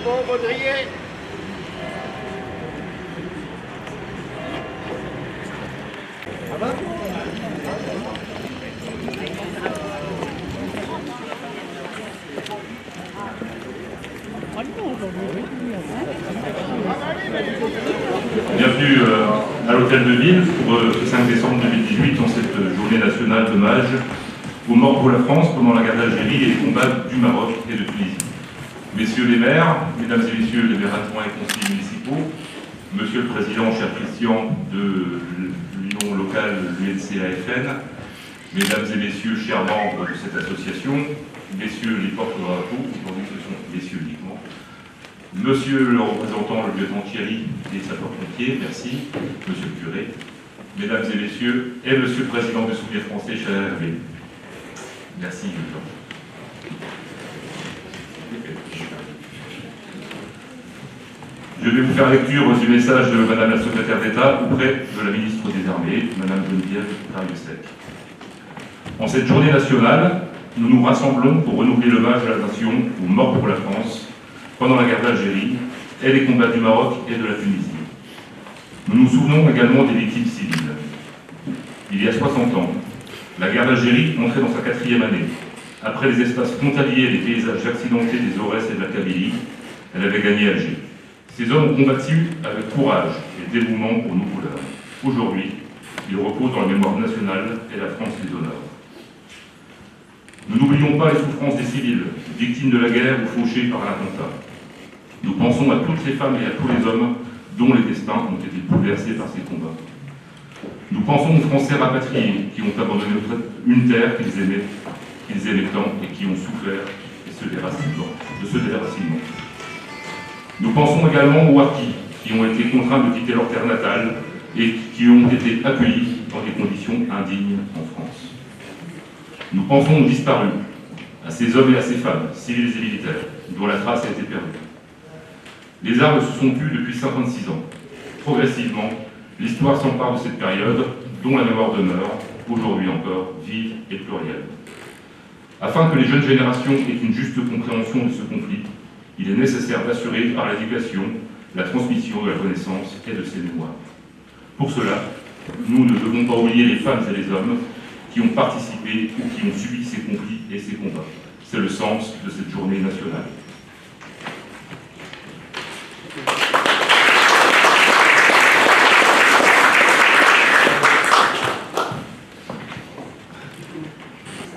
Bon, Baudrier. Ça va? Bienvenue à l'Hôtel de Ville pour ce 5 décembre 2018 en cette journée nationale d'hommage aux morts pour la France pendant la guerre d'Algérie et les combats du Maroc et de Tunisie. Messieurs les maires, mesdames et messieurs les maires adjoints et conseillers municipaux, monsieur le président, cher Christian de l'union locale l'UNCAFN, mesdames et messieurs, chers membres de cette association, messieurs les porte-drapeaux, aujourd'hui ce sont messieurs uniquement, monsieur le représentant, le lieutenant Thierry des sapeurs-pompiers, merci, monsieur le curé, mesdames et messieurs, et monsieur le président du Souvenir français, cher Hervé. Merci, lieutenant. Je vais vous faire lecture du message de madame la secrétaire d'État auprès de la ministre des Armées, madame Geneviève Darrieussecq. En cette journée nationale, nous nous rassemblons pour renouveler l'hommage à la nation aux morts pour la France pendant la guerre d'Algérie et les combats du Maroc et de la Tunisie. Nous nous souvenons également des victimes civiles. Il y a 60 ans, la guerre d'Algérie entrait dans sa 4e année. Après les espaces frontaliers et les paysages accidentés des Aurès et de la Kabylie, elle avait gagné Alger. Ces hommes ont combattu avec courage et dévouement pour nos couleurs. Aujourd'hui, ils reposent dans la mémoire nationale et la France les honore. Nous n'oublions pas les souffrances des civils, victimes de la guerre ou fauchés par un attentat. Nous pensons à toutes les femmes et à tous les hommes dont les destins ont été bouleversés par ces combats. Nous pensons aux Français rapatriés qui ont abandonné une terre qu'ils aimaient tant et qui ont souffert de ce déracinement. Nous pensons également aux harkis qui ont été contraints de quitter leur terre natale et qui ont été accueillis dans des conditions indignes en France. Nous pensons aux disparus, à ces hommes et à ces femmes, civils et militaires, dont la trace a été perdue. Les armes se sont tues depuis 56 ans. Progressivement, l'histoire s'empare de cette période, dont la mémoire demeure, aujourd'hui encore, vive et plurielle. Afin que les jeunes générations aient une juste compréhension de ce conflit, il est nécessaire d'assurer par l'éducation la transmission de la connaissance et de ses mémoires. Pour cela, nous ne devons pas oublier les femmes et les hommes qui ont participé ou qui ont subi ces conflits et ces combats. C'est le sens de cette journée nationale.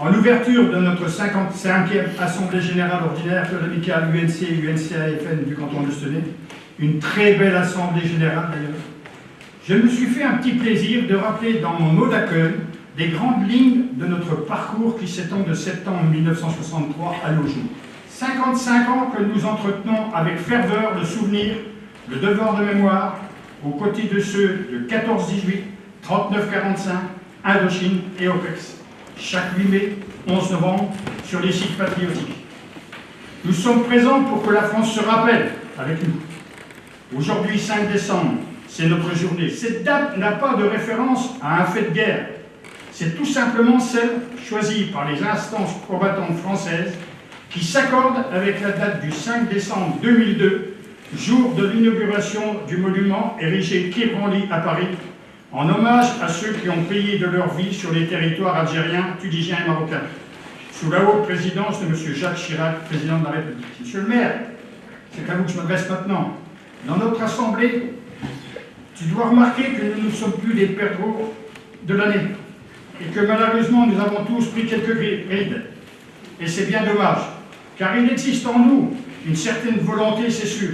En ouverture de notre 55e Assemblée Générale Ordinaire de l'amicale UNC-UNCAFN du canton de Stenay, une très belle Assemblée Générale d'ailleurs, je me suis fait un petit plaisir de rappeler dans mon mot d'accueil des grandes lignes de notre parcours qui s'étend de septembre 1963 à nos jours. 55 ans que nous entretenons avec ferveur le souvenir, le devoir de mémoire, aux côtés de ceux de 14-18, 39-45, Indochine et OPEX. Chaque 8 mai, 11 novembre, sur les sites patriotiques. Nous sommes présents pour que la France se rappelle avec nous. Aujourd'hui, 5 décembre, c'est notre journée. Cette date n'a pas de référence à un fait de guerre. C'est tout simplement celle choisie par les instances combattantes françaises qui s'accorde avec la date du 5 décembre 2002, jour de l'inauguration du monument érigé quai Branly à Paris, en hommage à ceux qui ont payé de leur vie sur les territoires algériens, tunisiens et marocains, sous la haute présidence de M. Jacques Chirac, président de la République. Monsieur le maire, c'est à vous que je m'adresse maintenant. Dans notre Assemblée, tu dois remarquer que nous ne sommes plus des perdreaux de l'année, et que malheureusement nous avons tous pris quelques rides. Et c'est bien dommage, car il existe en nous une certaine volonté, c'est sûr.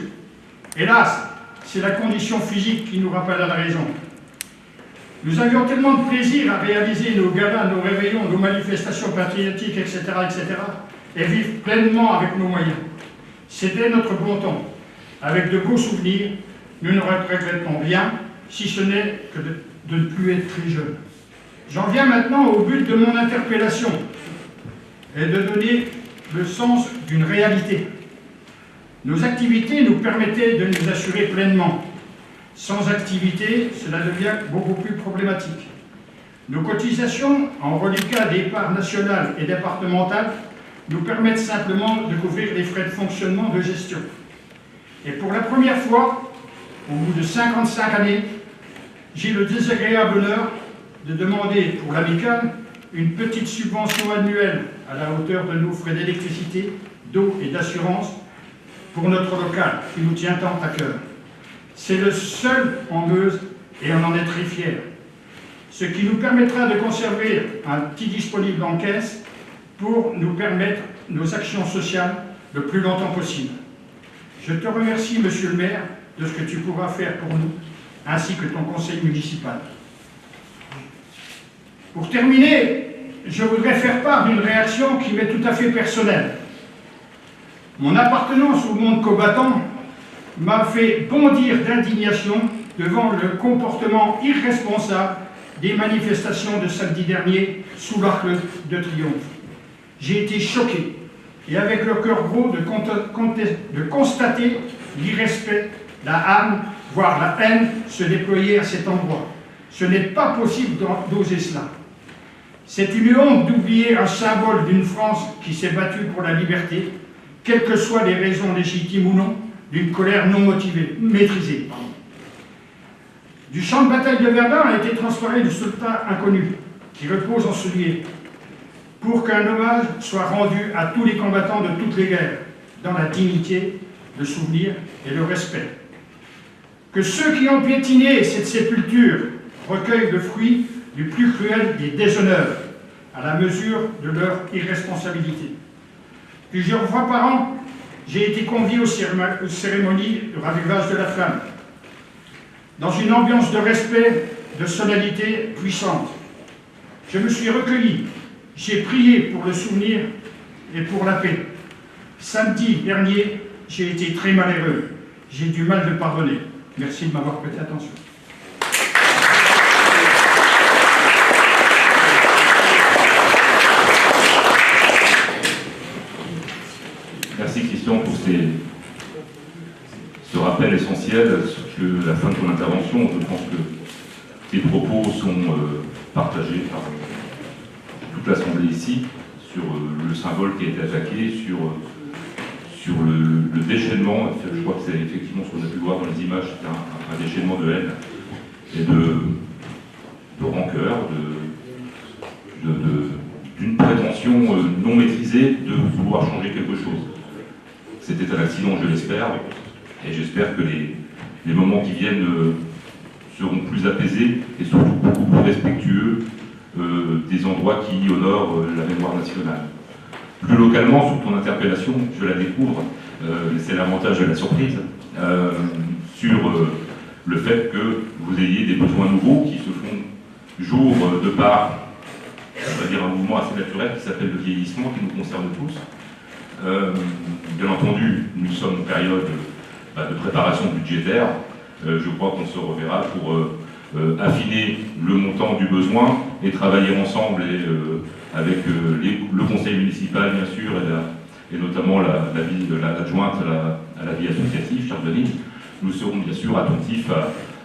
Hélas, c'est la condition physique qui nous rappelle à la raison. Nous avions tellement de plaisir à réaliser nos galas, nos réveillons, nos manifestations patriotiques, etc., et vivre pleinement avec nos moyens. C'était notre bon temps. Avec de beaux souvenirs, nous ne regrettons rien, si ce n'est que de ne plus être très jeunes. J'en viens maintenant au but de mon interpellation, et de donner le sens d'une réalité. Nos activités nous permettaient de nous assurer pleinement. Sans activité, cela devient beaucoup plus problématique. Nos cotisations en reliquat des parts nationales et départementales nous permettent simplement de couvrir les frais de fonctionnement de gestion. Et pour la première fois, au bout de 55 années, j'ai le désagréable honneur de demander pour l'amicale une petite subvention annuelle à la hauteur de nos frais d'électricité, d'eau et d'assurance pour notre local qui nous tient tant à cœur. C'est le seul en Meuse et on en est très fiers. Ce qui nous permettra de conserver un petit disponible en caisse pour nous permettre nos actions sociales le plus longtemps possible. Je te remercie, monsieur le maire, de ce que tu pourras faire pour nous, ainsi que ton conseil municipal. Pour terminer, je voudrais faire part d'une réaction qui m'est tout à fait personnelle. Mon appartenance au monde combattant m'a fait bondir d'indignation devant le comportement irresponsable des manifestations de samedi dernier sous l'Arc de Triomphe. J'ai été choqué et avec le cœur gros de constater l'irrespect, la haine, voire la haine se déployer à cet endroit. Ce n'est pas possible d'oser cela. C'est une honte d'oublier un symbole d'une France qui s'est battue pour la liberté, quelles que soient les raisons légitimes ou non, d'une colère non motivée, maîtrisée. Du champ de bataille de Verdun a été transféré le soldat inconnu, qui repose en ce lieu, pour qu'un hommage soit rendu à tous les combattants de toutes les guerres, dans la dignité, le souvenir et le respect. Que ceux qui ont piétiné cette sépulture recueillent le fruit du plus cruel des déshonneurs, à la mesure de leur irresponsabilité. Plusieurs fois par an, j'ai été convié aux cérémonies de ravivage de la flamme, dans une ambiance de respect, de solennité puissante. Je me suis recueilli, j'ai prié pour le souvenir et pour la paix. Samedi dernier, j'ai été très malheureux. J'ai du mal de pardonner. Merci de m'avoir prêté attention. Merci Christian pour ce rappel essentiel sur la fin de ton intervention. Je pense que tes propos sont partagés par toute l'Assemblée ici sur le symbole qui a été attaqué, sur le déchaînement. Je crois que c'est effectivement ce qu'on a pu voir dans les images, c'est un déchaînement de haine et de rancœur, d'une prétention non maîtrisée de vouloir changer quelque chose. C'était un accident, je l'espère, et j'espère que les moments qui viennent seront plus apaisés et surtout beaucoup plus respectueux des endroits qui honorent la mémoire nationale. Plus localement, sur ton interpellation, je la découvre, c'est l'avantage de la surprise, sur le fait que vous ayez des besoins nouveaux qui se font jour de par, on va dire, un mouvement assez naturel qui s'appelle le vieillissement, qui nous concerne tous. Bien entendu, nous sommes en période de préparation budgétaire. Je crois qu'on se reverra pour affiner le montant du besoin et travailler ensemble avec le conseil municipal, bien sûr, et notamment l'adjointe à la vie associative, chère Denise. Nous serons bien sûr attentifs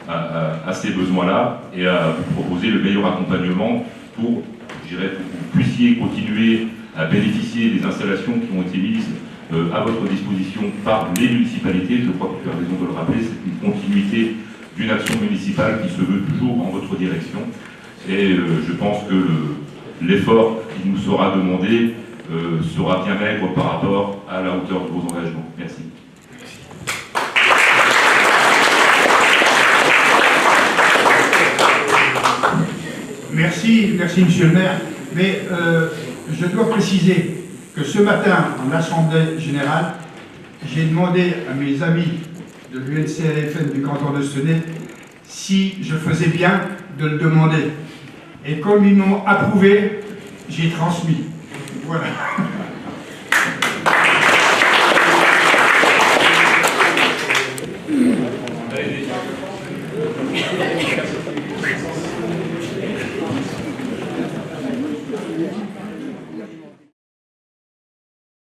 à ces besoins-là et à vous proposer le meilleur accompagnement pour, je dirais, que vous puissiez continuer à bénéficier des installations qui ont été mises à votre disposition par les municipalités. Je crois que tu as raison de le rappeler, c'est une continuité d'une action municipale qui se veut toujours en votre direction. Et je pense que l'effort qui nous sera demandé sera bien maigre par rapport à la hauteur de vos engagements. Merci. Merci monsieur le maire. Mais je dois préciser que ce matin, en Assemblée générale, j'ai demandé à mes amis de l'UNCAFN du canton de Stenay si je faisais bien de le demander. Et comme ils m'ont approuvé, j'ai transmis. Voilà.